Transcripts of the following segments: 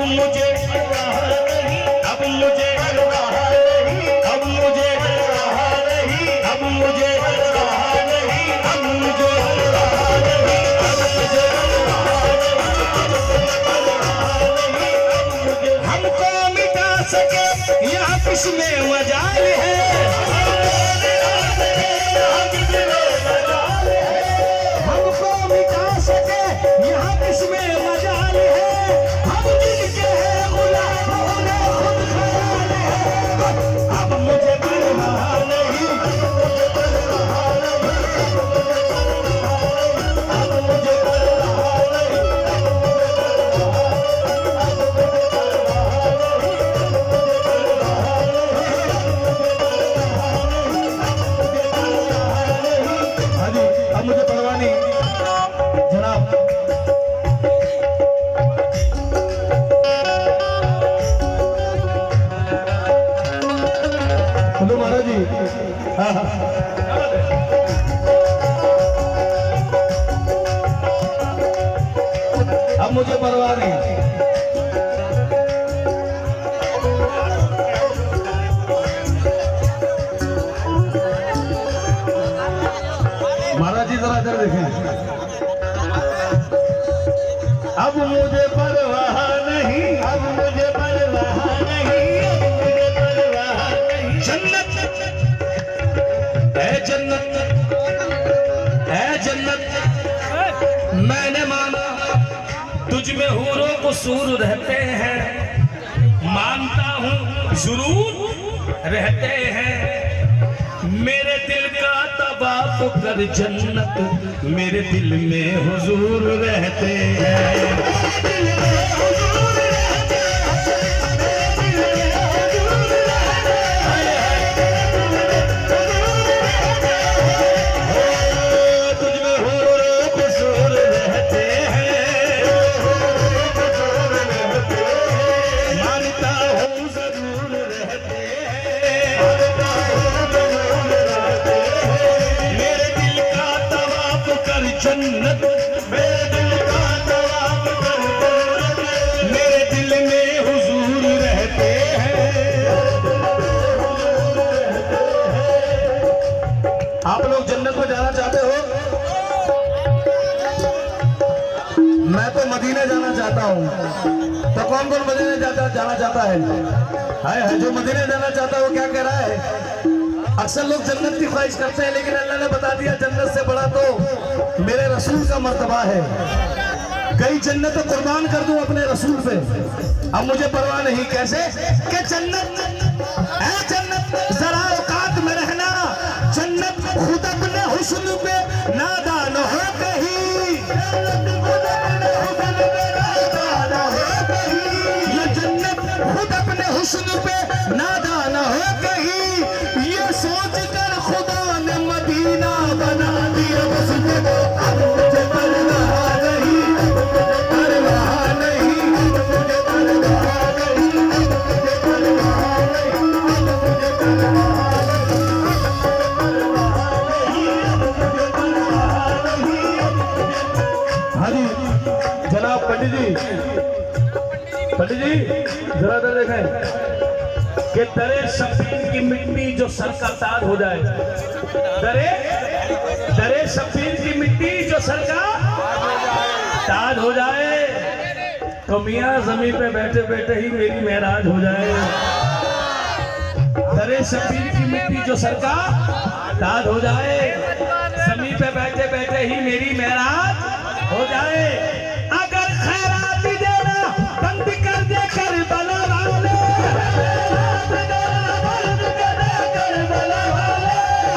मुझे परवाह नहीं, अब मुझे परवाह नहीं, अब मुझे परवाह नहीं, अब मुझे परवाह नहीं, अब मुझे परवाह नहीं, अब मुझे हमको मिटा सके यहाँ किसमें मजाल है, हमको मिटा सके यहाँ किसमें मजाल है, हम जिनके हैं गुलाम उन्हें खुद ख्याल है, अब मुझे परवाह नहीं, अब मुझे परवाह नहीं, अब मुझे परवाह नहीं, अब मुझे परवाह नहीं जनाब। हेलो महाराज जी। हाँ हाँ अब मुझे परवाह नहीं। महाराज जी जरा इधर देखें। अब मुझे परवाह नहीं, अब मुझे परवाह नहीं, अब मुझे परवाह नहीं। जन्नत है, जन्नत है, जन्नत मैंने माना तुझ में हूरों को सूर रहते हैं, मानता हूँ जरूर रहते हैं, मेरे दिल का तवाफ कर जन्नत मेरे दिल में हुजूर रहते हैं, तुझ में हूरों को सूर रहते हैं, मानता हूँ जरूर रहते हैं, जन्नत मेरे दिल का तवाफ कर जन्नत मेरे दिल में हुजूर रहते हैं। आप लोग जन्नत में जाना चाहते हो? मैं तो मदीने जाना चाहता हूँ। तो कौन कौन मदीने जाना चाहता है? हाय जो मदीने जाना चाहता है वो क्या कह रहा है? अक्सर लोग जन्नत की ख्वाहिश करते हैं, लेकिन अल्लाह ने बता दिया जन्नत से बड़ा तो मेरे रसूल का मर्तबा है। कई जन्नत कुर्बान कर दूं अपने रसूल पे, अब मुझे परवाह नहीं। कैसे कि जन्नत है, जन्नत जरा औकात में रहना, जन्नत खुद अपने हुस्न पे नादान हो कहीं, ये जन्नत खुद अपने हुस्न पे नादान हो कहीं, ये सोच कर खुदा ने मदीना बना दिया उसने। अब मुझे परवाह नहीं, परवाह नहीं, मुझे परवाह नहीं, मुझे परवाह नहीं, मुझे परवाह नहीं। हाँ जी जनाब पंडित जी, पंडित जी जरा इधर देखें कि दरे शबीर की मिट्टी जो सर का ताज हो जाए, दरे शबीर की मिट्टी जो सर का ताज हो जाए, तो मियाँ जमीन पे बैठे बैठे ही मेरी महराज हो जाए। दरे शबीर की मिट्टी जो सर का ताज हो जाए, जमीन पे बैठे बैठे ही मेरी महराज हो जाए। अगर खैरात देना बंद कर दे करबला वाले,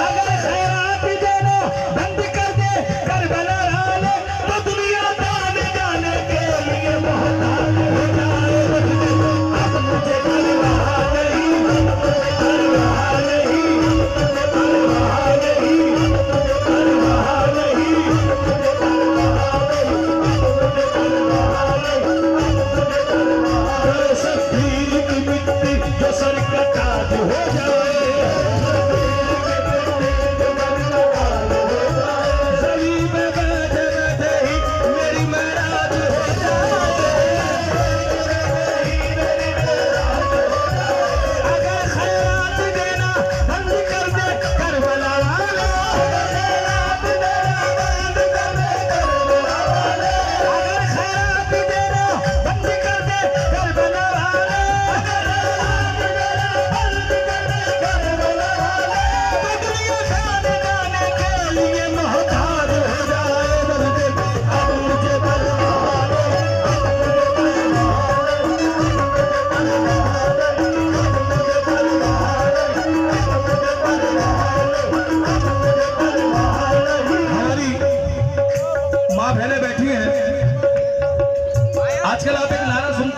अगर खैरात देना बंद कर दे करबला वाले, तो दुनिया दान जाने के लिए मोहताज हो जाए। अब मुझे परवाह नहीं, परवाह नहीं, परवाह नहीं, परवाह नहीं, परवाह नहीं।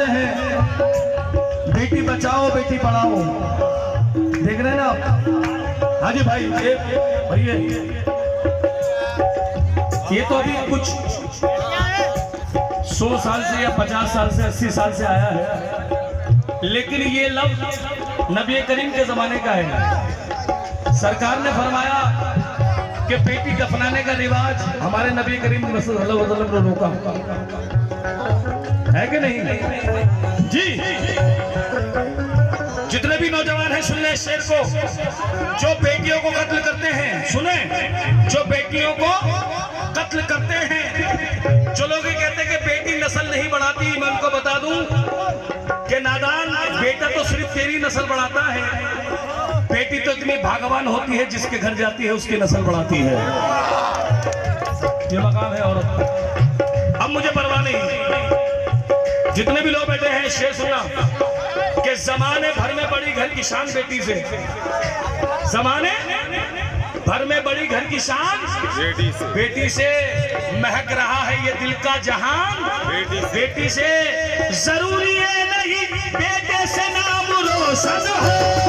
कहते हैं बेटी बचाओ बेटी पढ़ाओ, देख रहे हैं ना आप? हाँ जी भाई, भैया ये तो अभी कुछ 100 साल से या 50 साल से 80 साल से आया है, लेकिन ये लफ्ज नबी करीम के जमाने का है। सरकार ने फरमाया कि बेटी दफनाने का रिवाज हमारे नबी करीम सल्लल्लाहु अलैहि वसल्लम ने रोका है कि नहीं जी? जितने भी नौजवान हैं सुन ले शेर को, जो बेटियों को कत्ल करते हैं, सुने, जो बेटियों को कत्ल करते हैं, जो लोग कहते हैं कि बेटी नस्ल नहीं बढ़ाती, मैं उनको बता दूं कि नादान, बेटा तो सिर्फ तेरी नस्ल बढ़ाता है, बेटी तो इतनी भाग्यवान होती है जिसके घर जाती है उसकी नस्ल बढ़ाती है। ये मकाम है औरत का। अब मुझे परवाह नहीं, जितने भी लोग बैठे हैं शेर सुना कि जमाने भर में बड़ी घर की शान बेटी से, जमाने भर में बड़ी घर की शान बेटी से महक रहा है ये दिल का जहान, बेटी से जरूरी है नहीं बेटे से नाम रोशन हो।